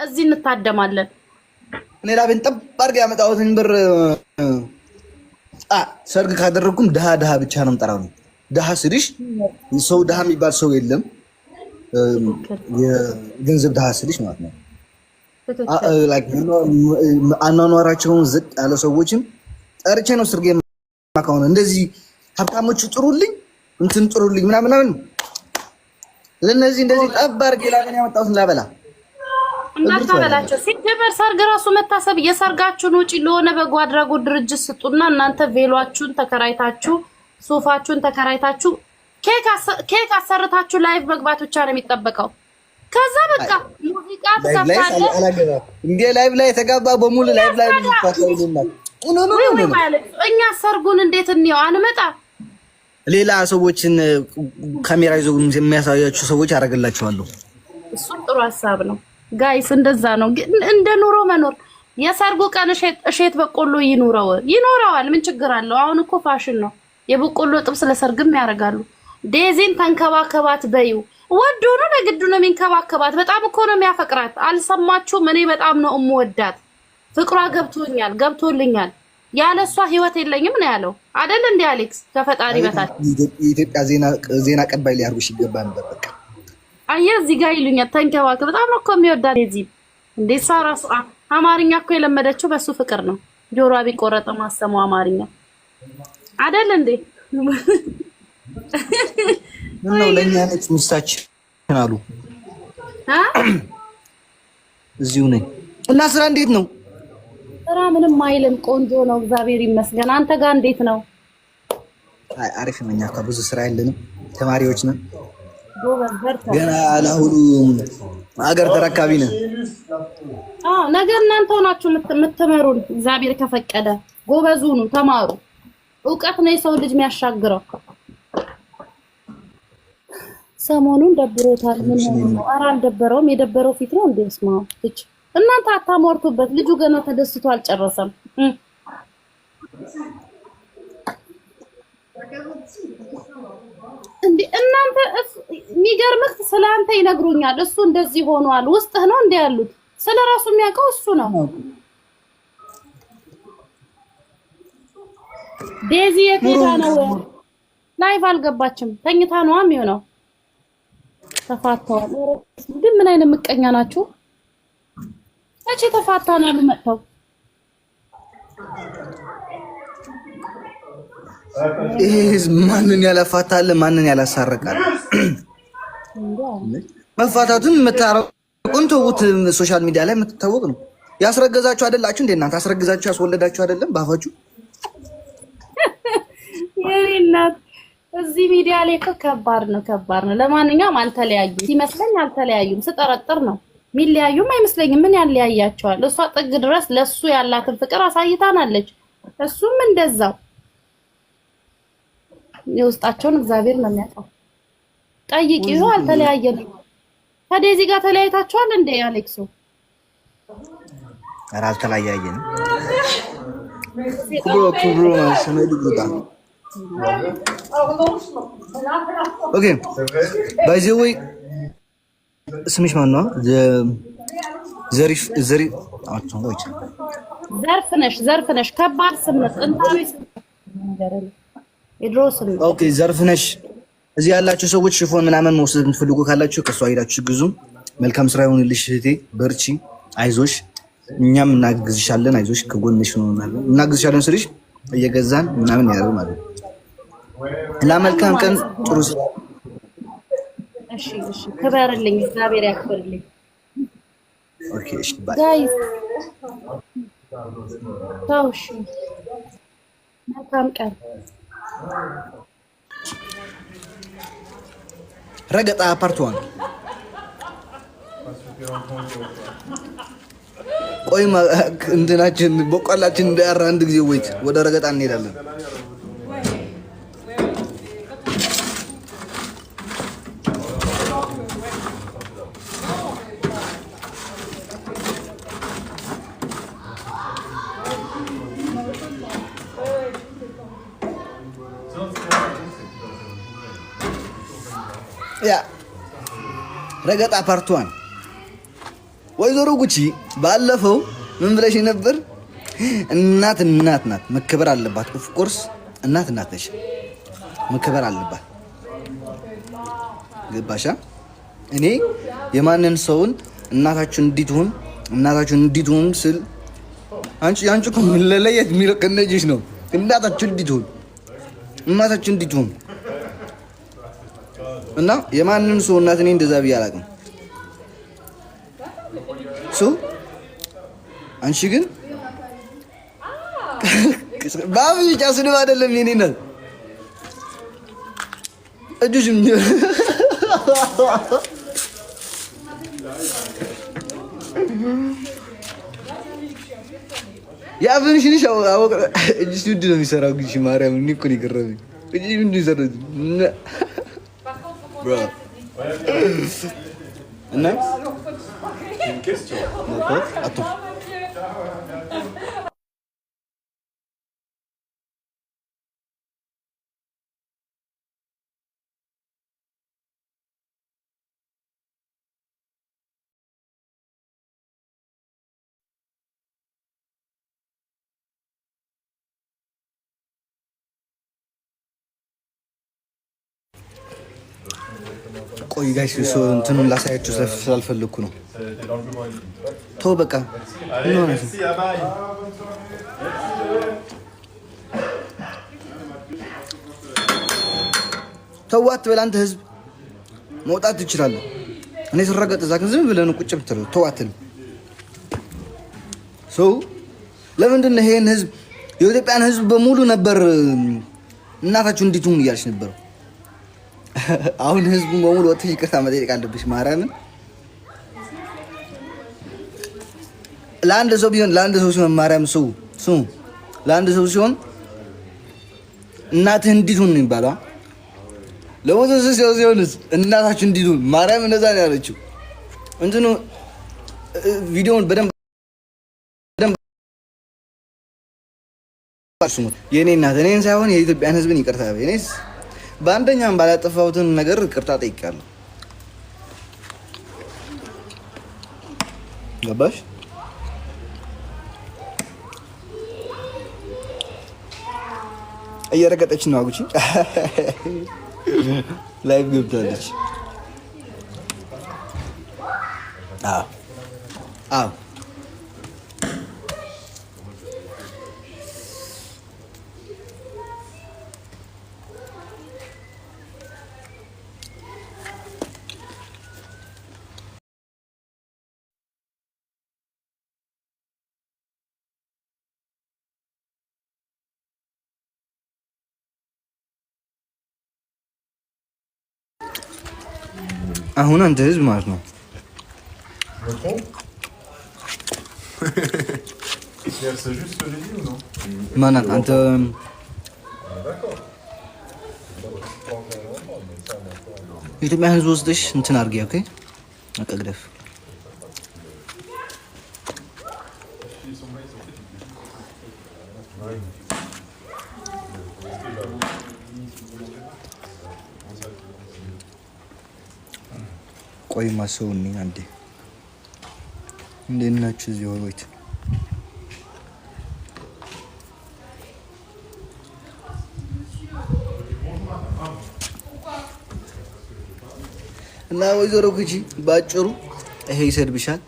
እዚህ እንታደማለን። እኔ ላቤን ጠብ አድርጌ ያመጣሁትን ብር ሰርግ ካደረኩም ድሃ ብቻ ነው የምጠራው። ድሃ ስልሽ ሰው ድሃ የሚባል ሰው የለም። የገንዘብ ድሃ ስልሽ ማለት ነው። አኗኗራቸውን ዝቅ ያለ ሰዎችም ጠርቼ ነው ሰርግ የማካሆነ እንደዚህ ሀብታሞቹ ጥሩልኝ እንትን ጥሩልኝ ምናምን ለነዚህ እንደዚህ ጠብ አድርጌ ላቤን ያመጣሁትን ላበላ እንዳታበላቸው። ሲጀመር ሰርግ ራሱ መታሰብ የሰርጋችሁን ውጪ ለሆነ በጎ አድራጎት ድርጅት ስጡና እናንተ ቬሏችሁን ተከራይታችሁ ሶፋችሁን ተከራይታችሁ ኬክ አሰርታችሁ ላይቭ መግባት ብቻ ነው የሚጠበቀው። ከዛ በቃ ሙዚቃ ተከፍታለ እንዴ ላይቭ ላይ የተጋባ በሙሉ ላይቭ ላይ ይፋታውልናል። እኛ ሰርጉን እንዴት እንየው አንመጣ ሌላ ሰዎችን ካሜራ ይዘው የሚያሳያችሁ ሰዎች አደርግላችኋለሁ። እሱ ጥሩ ሐሳብ ነው። ጋይስ እንደዛ ነው እንደ ኑሮ መኖር። የሰርጉ ቀን እሸት በቆሎ ይኖረዋል። ምን ችግር አለው? አሁን እኮ ፋሽን ነው። የበቆሎ ጥብስ ለሰርግም ያደርጋሉ። ዴዚን ተንከባከባት በዩ ወዶ ነው ለግዱ ነው የሚንከባከባት። በጣም እኮ ነው የሚያፈቅራት። አልሰማችሁም? እኔ በጣም ነው እምወዳት። ፍቅሯ ገብቶልኛል። ያለሷ ህይወት የለኝም ነው ያለው አይደል እንዴ አሌክስ? ከፈጣሪ በታች የኢትዮጵያ ዜና ቀባይ ሊያርጉሽ ይገባ ነበር። በቃ አየህ እዚህ ጋር ይሉኛል ተንከባከብ። በጣም ነው እኮ የሚወዳት ዴዚ። እንዴ ሳራስ አማርኛ እኮ የለመደችው በሱ ፍቅር ነው። ጆሮ ቢቆረጥ ማሰማው አማርኛ አይደል እንዴ? ነው ለኛ ነች ሚስታችን አሉ። እዚሁ ነኝ እና ስራ እንዴት ነው? ስራ ምንም አይልም፣ ቆንጆ ነው እግዚአብሔር ይመስገን። አንተ ጋር እንዴት ነው? አይ አሪፍ ነኝ። እኛ ብዙ ስራ የለንም፣ ተማሪዎች ነን ገና ለሁሉ አገር ተረካቢ ነን። ነገር እናንተ ሆናችሁ የምትመሩን እግዚአብሔር ከፈቀደ። ጎበዙ ነው፣ ተማሩ። እውቀት ነው የሰው ልጅ የሚያሻግረው። ሰሞኑን ደብሮታል። ምን ነው? ኧረ አልደበረውም። የደበረው ፊት ነው እንዴ? ስማው እቺ እናንተ አታሟርቱበት። ልጁ ገና ተደስቶ አልጨረሰም። እንዴ እናንተ የሚገርምህ ስለአንተ ይነግሩኛል። እሱ እንደዚህ ሆኗል። ውስጥህ ነው እንዴ ያሉት? ስለራሱ የሚያውቀው እሱ ነው። ዴዚ የቴዳ ነው ላይቭ አልገባችም። ተኝታ ነው የሚሆነው። ተፋተዋል። ግን ምን አይነት ምቀኛ ናችሁ? እቺ ተፋታና መጥተው ማንን ያላፋታለ ማንን ያላሳረቃለ? መፋታቱን መታረቁን ተውት። ሶሻል ሚዲያ ላይ የምትታወቅ ነው። ያስረገዛችሁ አይደላችሁ እንዴ እናንተ? አስረገዛችሁ ያስወለዳችሁ አይደለም ባፋችሁ? የኔናት እዚህ ሚዲያ ላይ ከባድ ነው። ለማንኛውም አልተለያዩም ሲመስለኝ፣ አልተለያዩም ስጠረጥር ነው። ሚለያዩም አይመስለኝም። ምን ያለያያቸዋል? እሷ ጥግ ድረስ ለሱ ያላትን ፍቅር አሳይታናለች። እሱም እንደዛው የውስጣቸውን እግዚአብሔር ነው የሚያውቀው። ጠይቂው። አልተለያየንም። ከዴዚ ጋር ተለያይታችኋል እንዴ አሌክሶ? ኧረ አልተለያየንም። ኩብሮ ሰነዱ ጉዳ ኦኬ። ባይዘው ስምሽ ማን ነው? ዘርፍነሽ ከባድ ስም ነው። ጥንታዊ ስም ነው። የድሮ ስም ነው። ኦኬ ዘርፍነሽ። እዚህ ያላችሁ ሰዎች ሽፎን ምናምን መውሰድ የምትፈልጉ ካላችሁ ከሷ ሄዳችሁ ግዙ። መልካም ስራ ይሁንልሽ እህቴ፣ በርቺ፣ አይዞሽ። እኛም እናግዝሻለን። አይዞሽ፣ ከጎንሽ እንሆናለን። እናግዝሻለን ስልሽ እየገዛን ምናምን ያደርግ ማለት ነው። ለመልካም ቀን ጥሩ ስራ። እሺ ክበርልኝ፣ እግዚአብሔር ያክብርልኝ። ኦኬ እሺ ባይ ጋይስ ታውሽ መልካም ቀን። ረገጣ ፓርት 1 ቆይ እንትናችን በቆላችን እንዳያራ አንድ ጊዜ ወይት ወደ ረገጣ እንሄዳለን። ያ ረገጣ ፓርት 1 ወይዘሮ ጉቺ ባለፈው ምን ብለሽ ነበር? እናት ናት፣ መከበር አለባት። ኦፍ ኮርስ እናት ነሽ፣ መከበር አለባት። ገባሻ? እኔ የማንን ሰውን እናታችሁ እንዲትሁን ስል አንቺ እኮ ለለየት የሚለው ከነጂሽ ነው። እናታችሁ እንዲትሁን እና የማንን ሰው እናት እኔ እንደዛ ብዬ አላውቅም። አንቺ ግን ባብጫ ስድብ አይደለም የኔ እናት እጁሽም ያብንሽንሽ አወቀ እጅሽ ውድ ነው የሚሰራው። ግን ማርያም እኔ እኮ ነው የገረመኝ። እጅሽ ምንድን ነው የሚሰራው? እና ቆይ ጋይስ እንትኑን ላሳያችሁ ስላልፈለኩ ነው። ተው በቃ ተዋት በል አንተ ህዝብ መውጣት ትችላለህ። እኔ ስረገጥ እዛ ግን ዝም ብለህ ቁጭ ብትለው ተዋትን ሰው ለምንድን ነው ይሄን ህዝብ የኢትዮጵያን ህዝብ በሙሉ ነበር እናታችሁ እንዲቱን እያልሽ ነበር። አሁን ህዝቡ በሙሉ ወጥተሽ ይቅርታ መጠየቅ አለብሽ። ማርያምን ለአንድ ሰው ሲሆን ማርያም ሰው ለአንድ ሰው ሲሆን እናትህ እንዲቱን ነው የሚባለው። ለሞተ ሰው ሲሆንስ እናታችሁ እንዲቱን ማርያም እንደዛ ነው ያለችው። እንትኑ ቪዲዮውን በደንብ የኔ እናት እኔን ሳይሆን የኢትዮጵያን ህዝብን ይቅርታ እኔስ በአንደኛም ባላጠፋሁትን ነገር ይቅርታ ጠይቃለሁ። ገባሽ? እየረገጠች ነው አጉቺ ላይቭ ገብታለች። አዎ አሁን አንተ ህዝብ ማለት ነው ማናት አንተ ኢትዮጵያ ህዝብ ወስደሽ እንትን አድርጊ። ኦኬ አቀግደፍ ቆይ ማሰውኝ አንዴ እንዴት ናችሁ? እዚህ ወሮት እና ወይዘሮ ጉቺ ባጭሩ ይሄ ይሰድብሻል።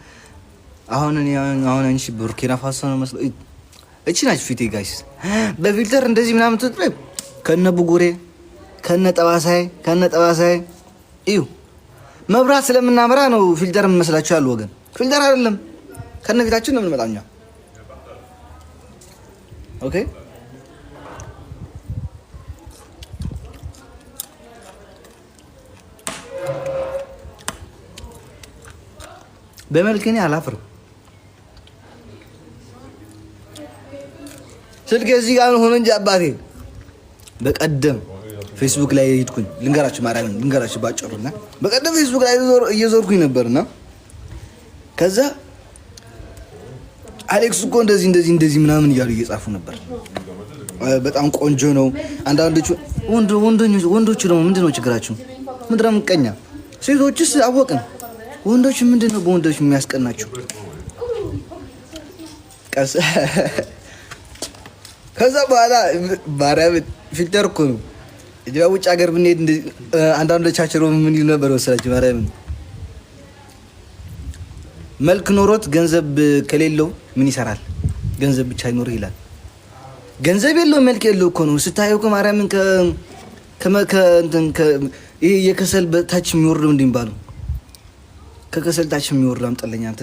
አሁን አንቺ ቡርኪና ፋሶ ነው መስሎ እቺ ናች ፊቴ ጋይስ በፊልተር እንደዚህ ምናምን ትጥረብ ከነ ቡጉሬ ከነ ጠባሳይ እዩ መብራት ስለምናመራ ነው ፊልተር መስላችኋል ወገን። ፊልተር አይደለም ከነፊታችን ነው የምንመጣኛ። ኦኬ በመልከኔ አላፍርም። ስልክ እዚህ ጋር ሆነ እንጂ አባቴ በቀደም ፌስቡክ ላይ ሄድኩኝ። ልንገራችሁ ባጭሩና በቀደም ፌስቡክ ላይ እየዞርኩኝ ነበርና ከዛ አሌክስ እኮ እንደዚህ ምናምን እያሉ እየጻፉ ነበር። በጣም ቆንጆ ነው። አንዳንዶቹ ወንዶቹ ደግሞ ምንድነው ችግራችሁ? ምንድነው ምቀኛ? ሴቶችስ አወቅን ወንዶች ምንድነው በወንዶች የሚያስቀናቸው? ቀስ ከዛ በኋላ ማርያም ፊልተር እኮ ነው። ውጭ ሀገር ብንሄድ አንዳንዶቻችን ምን ይሉ ነበር መሰላችሁ? ማርያም መልክ ኖሮት ገንዘብ ከሌለው ምን ይሰራል? ገንዘብ ብቻ ይኖር ይላል። ገንዘብ የለው መልክ የለው እኮ ነው ስታየው እኮ ማርያምን ይሄ የከሰል በታች የሚወርደው እንደሚባለው ከከሰል ታች የሚወርደው አምጠለኛ አንተ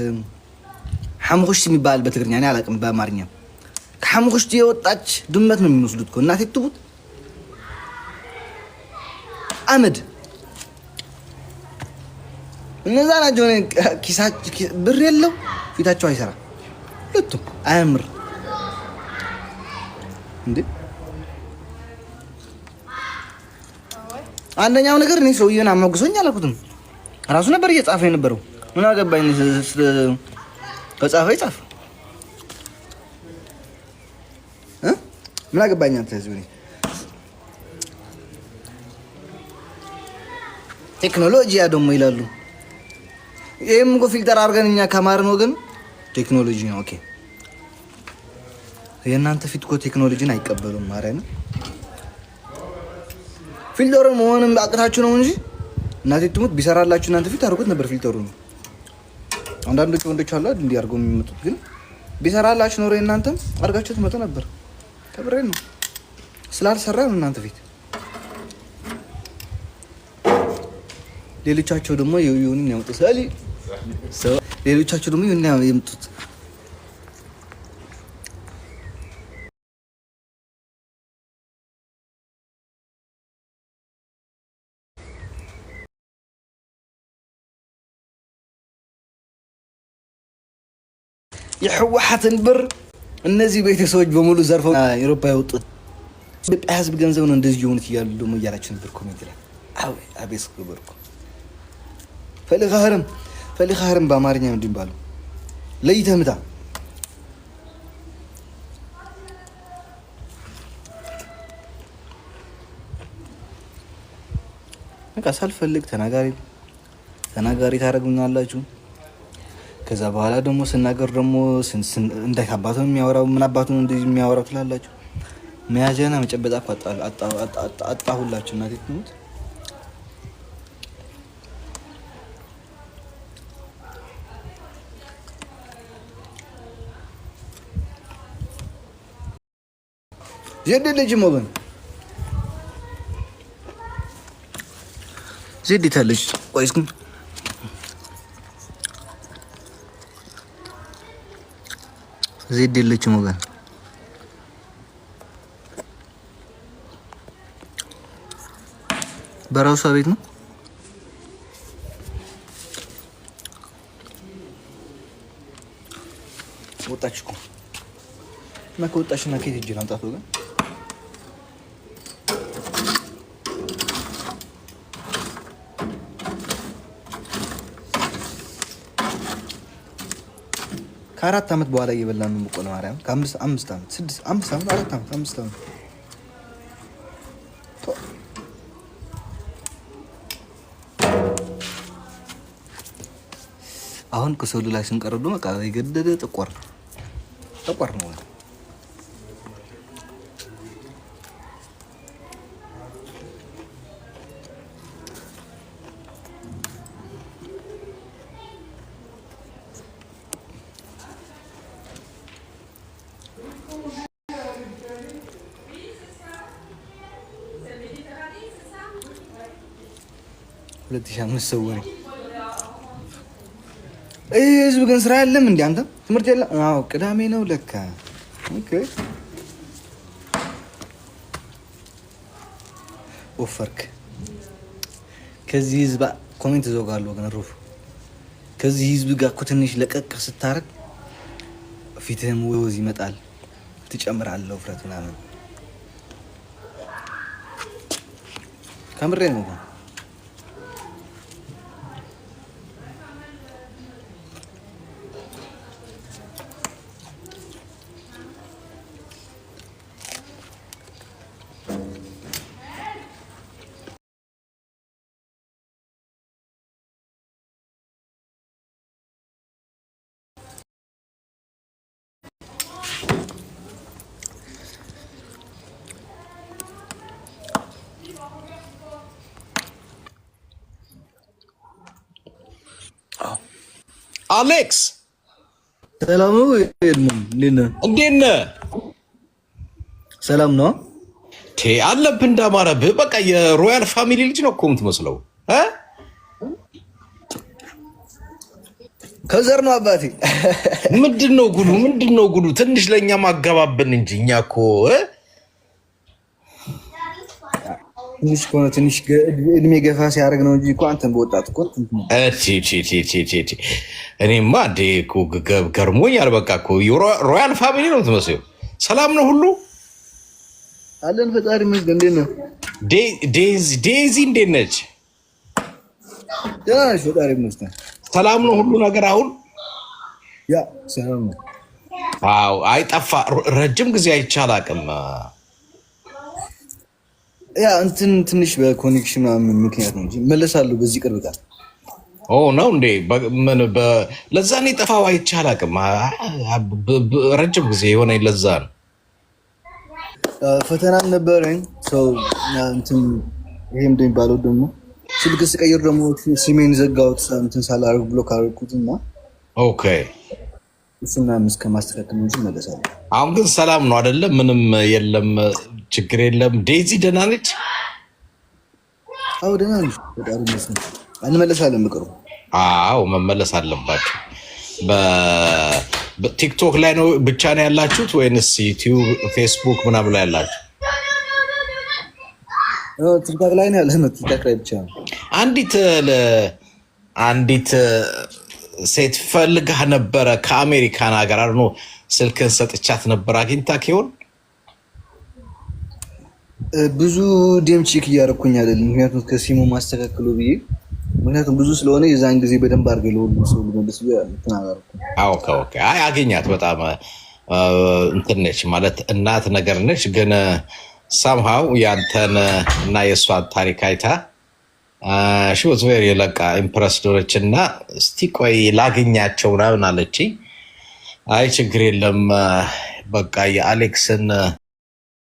ሐምኩሽት የሚባል በትግርኛ እኔ አላውቅም። በአማርኛ ከሐምኩሽት የወጣች ድመት ነው የሚመስሉት እኮ እናቴ ትቡት አመድ እነዛ ናቸው። ኪሳቸው ብር የለው ፊታቸው አይሰራ ሁለቱም አያምር እንዴ። አንደኛው ነገር እኔ ሰውዬውን አሞግሶኝ አላልኩትም። ራሱ ነበር እየጻፈ የነበረው። ምን አገባኝ ከጻፈ ይጻፍ ምን አገባኝ አንተ ህዝብ ነኝ። ቴክኖሎጂ ያ ደግሞ ይላሉ። ይሄም እኮ ፊልተር አድርገን እኛ ከማርን ወገን ቴክኖሎጂ ነው። ኦኬ የእናንተ ፊት እኮ ቴክኖሎጂን አይቀበሉም። ማርያም ፊልተሩ መሆንም አቅታችሁ ነው እንጂ እናቴ ትሙት ቢሰራላችሁ እናንተ ፊት አድርጉት ነበር ፊልተሩ ነው። አንዳንዶች ወንዶች አሉ እንዲህ አድርገው የሚመጡት፣ ግን ቢሰራላችሁ ኖሮ እናንተም አድርጋችሁ ትመጡ ነበር። ከብሬ ነው ስላልሰራ ነው እናንተ ፊት። ሌሎቻቸው ደግሞ ይሁን ያመጡት ሌሎቻቸው ደግሞ ይሁን ያመጡት። የህወሓትን ብር እነዚህ ቤተሰቦች በሙሉ ዘርፈው አውሮፓ ያወጡት ኢትዮጵያ ህዝብ ገንዘብ ነው እንደዚህ የሆኑት እያሉ ደግሞ እያላችሁ ነበር ኮሜንት ላይ። አቤስ ገበርኩ ፈልኻህርም በአማርኛ ነው እንደሚባለው። ለይተህ ምታ። በቃ ሳልፈልግ ተናጋሪ ታደርጉኛላችሁ። ከዛ በኋላ ደግሞ ስናገር ደግሞ እንዴት አባቱ የሚያወራው ምን አባቱ እንደዚህ የሚያወራው ትላላችሁ። መያዣና መጨበጣ አጣሁላችሁ እናቴ ትሙት። ዜድ ልጅ ሞበን ዜድ ታለች። ቆይ እስኪ ዜድ የለችም ወገን። በራሷ ቤት ነው። ወጣች እኮ እና ከወጣችና ከየት ሂጅ ላምጣት ወገን? ከአራት ዓመት በኋላ እየበላን ነው የምቆለው። ማርያም ከአምስት ዓመት 5 ዓመት 4 ዓመት 5 ዓመት አሁን ከሰሉ ላይ ስንቀርዱ በቃ የገደደ ጥቋር ነው። ሁለት ሺህ አምስት ሰው ነው። ህዝብ ግን ስራ የለም እንዴ? አንተ ትምህርት የለም? አዎ ቅዳሜ ነው ለካ። ኦኬ ወፈርክ። ከዚህ ህዝብ ኮሜንት ዘጋለሁ ግን ሩፍ ከዚህ ህዝብ ጋር እኮ ትንሽ ለቀቅ ስታረግ ፊትህም ወዝ ይመጣል፣ ትጨምራለህ ውፍረት ምናምን። ከምሬ ነው። አሌክስ ሰላም ነው እንዴት ነህ? ሰላም ነው አለብህ እንዳማረብህ። በቃ የሮያል ፋሚሊ ልጅ ነው እኮ የምትመስለው። ከዘር ነው አባቴ። ምንድነው ጉዱ? ትንሽ ለእኛ ማገባብን እንጂ እኛ እኮ ትንሽ እድሜ ገፋ ሲያደርግ ነው እንጂ እኮ አንተን በወጣት እኮ እኔማ እንደ እኮ ገርሞኛል። በቃ እኮ ሮያል ፋሚሊ ነው የምትመስለው። ሰላም ነው ሁሉ አለን ፈጣሪ ይመስገን። እንዴት ነው ዴዚ? እንዴት ነች? ደህና ነች ፈጣሪ ይመስገን። ሰላም ነው ሁሉ ነገር አሁን? ያ ሰላም ነው። አዎ አይጠፋ ረጅም ጊዜ አይቻል አቅም ያ እንትን ትንሽ በኮኔክሽን ምክንያት ነው እንጂ መለሳለሁ በዚህ ቅርብ ጋር። ነው እንዴ? ለዛ ነው የጠፋው። አይቻል አቅም ረጅም ጊዜ የሆነ ለዛ ነው። ፈተናም ነበረኝ ሰው እንትን ይሄ እንደሚባለው ደግሞ ስልክ ስቀይር ደግሞ ሲሜን ዘጋሁት እንትን ሳላደርግ ብሎ ካደረኩትና ኦኬ እሱና እስከ ማስተካከል እንጂ መለሳለሁ። አሁን ግን ሰላም ነው አይደለም? ምንም የለም፣ ችግር የለም። ዴዚ ደህና ነች? አዎ ደህና ነች ፈጣሪ ይመስገን። እንመለሳለን በቅርቡ። አዎ መመለስ አለባቸው። በቲክቶክ ላይ ነው ብቻ ነው ያላችሁት ወይንስ ዩቲዩብ፣ ፌስቡክ ምናምን ላይ ያላችሁ? ቲክቶክ ላይ ነው ያለነው። ቲክቶክ ላይ ብቻ ነው። አንዲት ሴት ፈልጋህ ነበረ ከአሜሪካን ሀገር አርኖ ስልክን ሰጥቻት ነበር። አግኝታክ ይሆን? ብዙ ዴም ቼክ እያደረኩኝ አይደለም፣ ምክንያቱም ከሲሙ ማስተካከሉ ብዬ ምክንያቱም ብዙ ስለሆነ የዛን ጊዜ በደንብ አድርገህ ለሁሉም ሰው ልመልስ ኦኬ አይ አገኛት። በጣም እንትን ነች ማለት እናት ነገር ነች። ግን ሳምሃው ያንተን እና የእሷን ታሪክ አይታ ሽወዝ ቬሪ ለቃ ኢምፕረስ ዶረች እና እስቲ ቆይ ላገኛቸው ምናምን አለችኝ። አይ ችግር የለም በቃ የአሌክስን